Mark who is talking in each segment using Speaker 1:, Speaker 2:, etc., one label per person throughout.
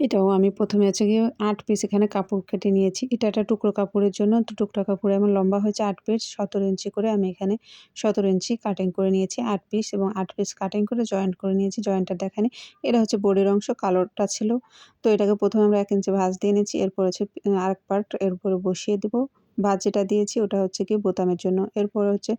Speaker 1: এটাও আমি প্রথমে হচ্ছে গিয়ে ৮ পিস এখানে কাপড় কেটে নিয়েছি। এটা একটা টুকরো কাপড়ের জন্য। তো টুকরা কাপড়ে আমার লম্বা হয়েছে ৮ পিস, ১৭ ইঞ্চি করে আমি এখানে ১৭ ইঞ্চি কাটিং করে নিয়েছি ৮ পিস এবং ৮ পিস কাটিং করে জয়েন্ট করে নিয়েছি। জয়েন্টটা দেখানি। এটা হচ্ছে বডির অংশ, কালোটা ছিল। তো এটাকে প্রথমে আমরা ১ ইঞ্চি ভাঁজ দিয়ে নিয়েছি। এরপর হচ্ছে আরেক পার্ট এর উপরে বসিয়ে দিব। ভাঁজ যেটা দিয়েছি ওটা হচ্ছে গিয়ে বোতামের জন্য। এরপরে হচ্ছে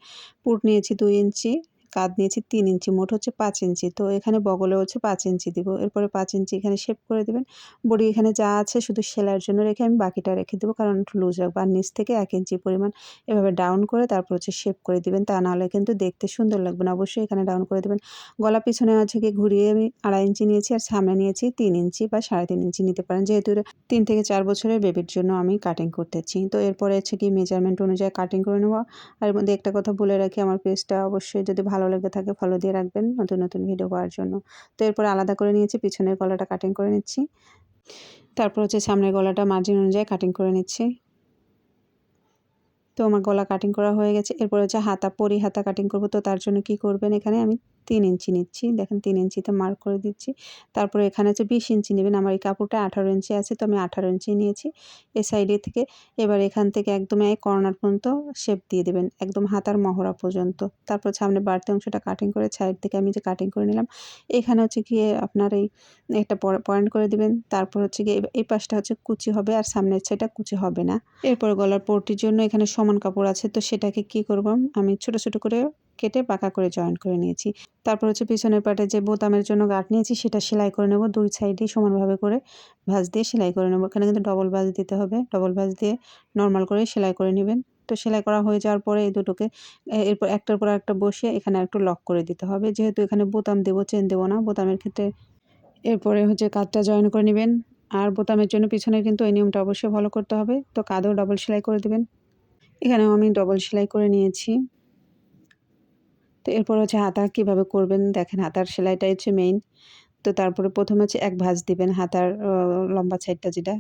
Speaker 1: পুট নিয়েছি ২ ইঞ্চি, কাঁধ নিয়েছি ৩ ইঞ্চি, মোট হচ্ছে ৫ ইঞ্চি। তো এখানে বগলে হচ্ছে ৫ ইঞ্চি দিব। এরপরে ৫ ইঞ্চি এখানে শেপ করে দিবেন। বডি এখানে যা আছে শুধু সেলাইয়ের জন্য রেখে আমি বাকিটা রেখে দেবো, কারণ একটু লুজ রাখবো। আর নিচ থেকে ১ ইঞ্চি পরিমাণ এভাবে ডাউন করে তারপর হচ্ছে শেপ করে দিবেন। তা নাহলে কিন্তু দেখতে সুন্দর লাগবে না। অবশ্যই এখানে ডাউন করে দিবেন। গলা পিছনে হচ্ছে গিয়ে ঘুরিয়ে আমি ২.৫ ইঞ্চি নিয়েছি আর সামনে নিয়েছি ৩ ইঞ্চি বা ৩.৫ ইঞ্চি নিতে পারেন। যেহেতু ৩ থেকে ৪ বছরের বেবির জন্য আমি কাটিং করতেছি। তো এরপরে হচ্ছে কি মেজারমেন্ট অনুযায়ী কাটিং করে নেব। আর এর মধ্যে একটা কথা বলে রাখি, আমার পেজটা অবশ্যই যদি ভালো লেগে থাকে ফলো দিয়ে রাখবেন নতুন নতুন ভিডিও পাওয়ার জন্য। তো এরপরে আলাদা করে নিয়েছি, পিছনের গলাটা কাটিং করে নিচ্ছি। তারপর হচ্ছে সামনের গলাটা মার্জিন অনুযায়ী কাটিং করে নিচ্ছি। তো আমার গলা কাটিং করা হয়ে গেছে। এরপর হচ্ছে হাতা, পরি হাতা কাটিং করব। তো তার জন্য কি করবেন, এখানে আমি ৩ ইঞ্চি নিচ্ছি। দেখেন ৩ ইঞ্চিতে মার্ক করে দিচ্ছি। তারপরে এখানে হচ্ছে ২০ ইঞ্চি নেবেন। আমার এই কাপড়টা ১৮ ইঞ্চি আছে, তো আমি ১৮ ইঞ্চি নিয়েছি এই সাইডে থেকে। এবার এখান থেকে একদম এই কর্নার পর্যন্ত শেপ দিয়ে দেবেন, একদম হাতার মহড়া পর্যন্ত। তারপর সামনে বাড়তি অংশটা কাটিং করে সাইড থেকে আমি যে কাটিং করে নিলাম, এখানে হচ্ছে গিয়ে আপনার এই একটা পয়েন্ট করে দিবেন। তারপর হচ্ছে গিয়ে এই পাশটা হচ্ছে কুচি হবে আর সামনের সাইডটা কুচি হবে না। এরপর গলার পট্টির জন্য এখানে সমান কাপড় আছে, তো সেটাকে কি করব, আমি ছোট ছোট করে কেটে পাকা করে জয়েন করে নিয়েছি। তারপর হচ্ছে পিছনের পাটে যে বোতামের জন্য গাঁট নিয়েছি সেটা সেলাই করে নেব। ২ সাইডেই সমানভাবে করে ভাঁজ দিয়ে সেলাই করে নেব। এখানে কিন্তু ডবল ভাঁজ দিতে হবে। ডবল ভাঁজ দিয়ে নর্মাল করে সেলাই করে নেবেন। তো সেলাই করা হয়ে যাওয়ার পরে এই দুটোকে এরপর একটার পর একটা বসিয়ে এখানে একটু লক করে দিতে হবে। যেহেতু এখানে বোতাম দেবো, চেন দেবো না বোতামের ক্ষেত্রে। এরপরে হচ্ছে কাঁধটা জয়েন করে নেবেন। আর বোতামের জন্য পিছনে কিন্তু এই নিয়মটা অবশ্যই ফলো করতে হবে। তো কাঁধেও ডাবল সেলাই করে দিবেন। এখানেও আমি ডবল সেলাই করে নিয়েছি। তো এরপর হচ্ছে হাতা কিভাবে করবেন দেখেন, হাতার সেলাইটাই হচ্ছে মেইন। তো তারপরে প্রথমে হচ্ছে এক ভাঁজ দিবেন, হাতার লম্বা সাইডটা যেটা,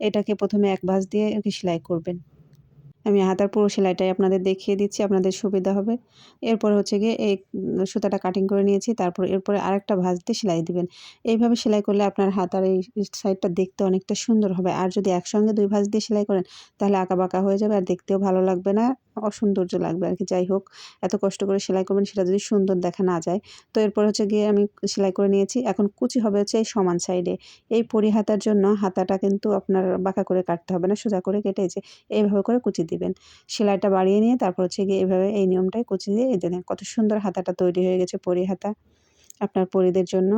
Speaker 1: এটাকে প্রথমে এক ভাঁজ দিয়ে আরকি সেলাই করবেন। আমি হাতার পুরো সেলাইটাই আপনাদের দেখিয়ে দিচ্ছি, আপনাদের সুবিধা হবে। এরপর হচ্ছে গিয়ে এই সুতাটা কাটিং করে নিয়েছি। তারপর এরপরে আরেকটা ভাঁজ দিয়ে সেলাই দিবেন। এইভাবে সেলাই করলে আপনার হাতার এই সাইডটা দেখতে অনেকটা সুন্দর হবে। আর যদি একসঙ্গে ২ ভাঁজ দিয়ে সেলাই করেন তাহলে আঁকাবাঁকা হয়ে যাবে আর দেখতেও ভালো লাগবে না, অসৌন্দর্য লাগবে আরকি। যাই হোক, এত কষ্ট করে সেলাই করবেন সেটা যদি সুন্দর দেখা না যায়। তো এরপর হচ্ছে গিয়ে আমি সেলাই করে নিয়েছি। এখন কুচি হবে হচ্ছে এই সমান সাইডে। এই পরি হাতার জন্য হাতাটা কিন্তু আপনার বাঁকা করে কাটতে হবে না, সোজা করে কেটে এইভাবে করে কুচি দিবেন। সেলাইটা বাড়িয়ে নিয়ে তারপর হচ্ছে গিয়ে এভাবে এই নিয়মটাই কুচি দিয়ে এই দেখেন কত সুন্দর হাতাটা তৈরি হয়ে গেছে, পরি হাতা আপনার পরিদের জন্য।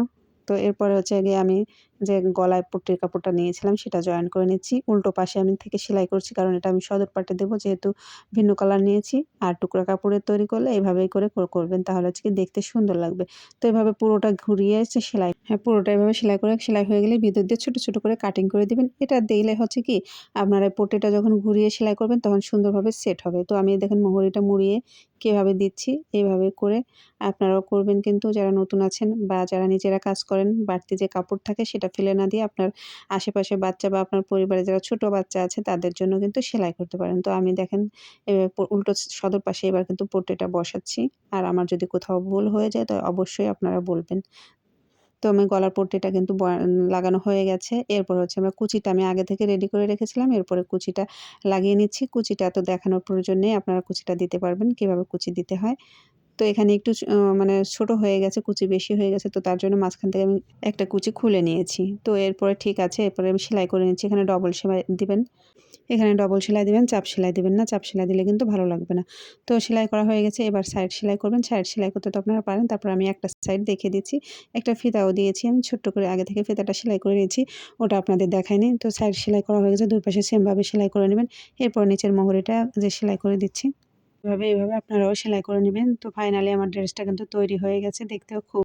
Speaker 1: তো এরপরে হচ্ছে গিয়ে আমি যে গলায় পট্টির কাপড়টা নিয়েছিলাম সেটা জয়েন করে নিচ্ছি। উল্টো পাশে আমি থেকে সেলাই করছি, কারণ এটা আমি সদর পাটে দেবো, যেহেতু ভিন্ন কালার নিয়েছি। আর টুকরা কাপড়ের তৈরি করলে এভাবেই করে করবেন, তাহলে হচ্ছে কি দেখতে সুন্দর লাগবে। তো এভাবে পুরোটা ঘুরিয়ে এসে সেলাই, হ্যাঁ পুরোটা এভাবে সেলাই করে সেলাই হয়ে গেলে ভিতর দিয়ে ছোট ছোট করে কাটিং করে দিবেন। এটা দিলে হচ্ছে কি আপনার এই পট্টিটা যখন ঘুরিয়ে সেলাই করবেন তখন সুন্দরভাবে সেট হবে। তো আমি দেখেন মোহরিটা মুড়িয়ে কীভাবে দিচ্ছি, এইভাবে করে আপনারাও করবেন। কিন্তু যারা নতুন আছেন বা যারা নিজেরা কাজ করেন, বাড়তি যে কাপড় থাকে সেটা ফেলে না দিয়ে আপনার আশেপাশে বাচ্চা বা আপনার পরিবারে যারা ছোট বাচ্চা আছে তাদের জন্য কিন্তু সেলাই করতে পারেন। তো আমি দেখেন উল্টো সদর পাশে এবার কিন্তু পট্টিটা বসাচ্ছি। আর আমার যদি কোথাও ভুল হয়ে যায় তো অবশ্যই আপনারা বলবেন। তো আমি গলার পট্টিটা কিন্তু লাগানো হয়ে গেছে। এরপর হচ্ছে আমরা কুচিটা আমি আগে থেকে রেডি করে রেখেছিলাম। এরপরে কুচিটা লাগিয়ে নিচ্ছি। কুচিটা এত দেখানোর প্রয়োজন নেই। আপনারা কুচিটা দিতে পারবেন কিভাবে কুচি দিতে হয়। তো এখানে একটু মানে ছোট হয়ে গেছে, কুচি বেশি হয়ে গেছে। তো তার জন্য মাঝখান থেকে আমি একটা কুচি খুলে নিয়েছি। তো এরপরে ঠিক আছে, এরপরে আমি সেলাই করে নিচ্ছি। এখানে ডবল সেলাই দিবেন। এখানে ডবল সেলাই দিবেন, চাপ সেলাই দিবেন না। চাপ সেলাই দিলে কিন্তু ভালো লাগবে না। তো সেলাই করা হয়ে গেছে। এবার সাইড সেলাই করবেন। সাইড সেলাই করতে তো আপনারা পারেন। তারপর আমি একটা সাইড দেখিয়ে দিচ্ছি। একটা ফিতাও দিয়েছি। আমি ছোট্ট করে আগে থেকে ফিতাটা সেলাই করে নিয়েছি। ওটা আপনাদের দেখাইনি। তো সাইড সেলাই করা হয়ে গেছে। ২ পাশে সেমভাবে সেলাই করে নেবেন। এরপর নিচের মোহরিটা যে সেলাই করে দিচ্ছি। এভাবে আপনারাও সেলাই করে নেবেন। তো ফাইনালি আমার ড্রেসটা কিন্তু তৈরি হয়ে গেছে। দেখতেও খুব